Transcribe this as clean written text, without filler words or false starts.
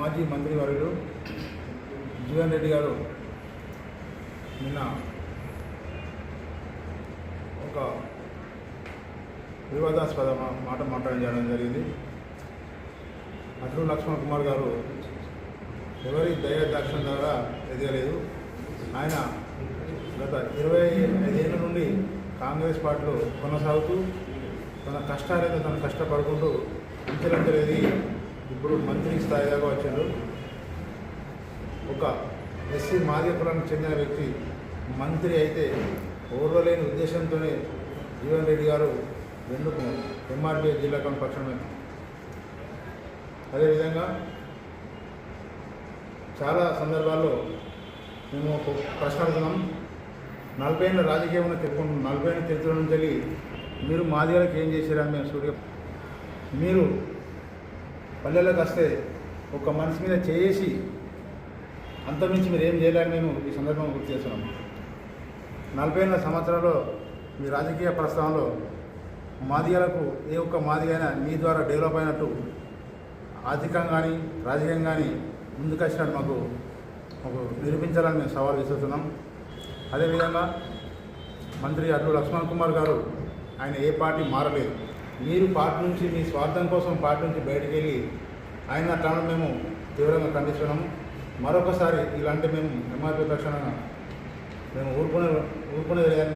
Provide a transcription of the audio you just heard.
మాజీ మంత్రివర్యులు జీవన్ రెడ్డి గారు నిన్న ఒక వివాదాస్పద మాట మాట్లాడడం జరిగింది. అట్లూరి లక్ష్మణ్ కుమార్ గారు ఎవరి దయాదాక్షిణ ద్వారా ఎదగలేదు. ఆయన గత 25 ఏళ్ళ నుండి కాంగ్రెస్ పార్టీలో కొనసాగుతూ తన కష్టాలైతే తను కష్టపడుకుంటూ అంచెలంచెలు ఎదిగి ఇప్పుడు మంత్రి స్థాయి దాకా వచ్చాడు. ఒక ఎస్సీ మాదిగ కులానికి చెందిన వ్యక్తి మంత్రి అయితే ఓర్వలేని ఉద్దేశంతోనే జీవన్ రెడ్డి గారు ఎందుకు ఎంఆర్పీఎస్ జిల్లా కమిటీ పక్షమే. అదేవిధంగా చాలా సందర్భాల్లో మేము ఒక ప్రశ్న అడుగుతున్నాం. 40 ఏళ్ళ రాజకీయంలో తెలుపుకుంటున్నాం. 40 ఏళ్ళ చరిత్ర నుంచి వెళ్ళి మీరు మాదిగలకు ఏం చేశారని మేము మీరు పల్లెలకు వస్తే ఒక మనిషి మీద చేసి అంతమించి మీరు ఏం చేయాలని మేము ఈ సందర్భంగా గుర్తు చేస్తున్నాం. 40 సంవత్సరాల్లో మీ రాజకీయ ప్రస్థానంలో మాదిగలకు ఏ ఒక్క మాదిగైనా మీ ద్వారా డెవలప్ అయినట్టు ఆర్థికంగా కానీ రాజకీయంగా కానీ ముందుకు వచ్చినట్టు మాకు నిరూపించాలని మేము సవాల్ విసురుతున్నాం. అదేవిధంగా మంత్రి అట్లూరి లక్ష్మణ్ కుమార్ గారు ఆయన ఏ పార్టీ మారలేదు. మీరు పార్టీ నుంచి మీ స్వార్థం కోసం పార్టీ నుంచి బయటికి వెళ్ళి ఆయన తాను మేము తీవ్రంగా ఖండిస్తున్నాము. మరొకసారి ఇలాంటి మేము ఎంఆర్పీ పక్షాన మేము ఊరుకునేది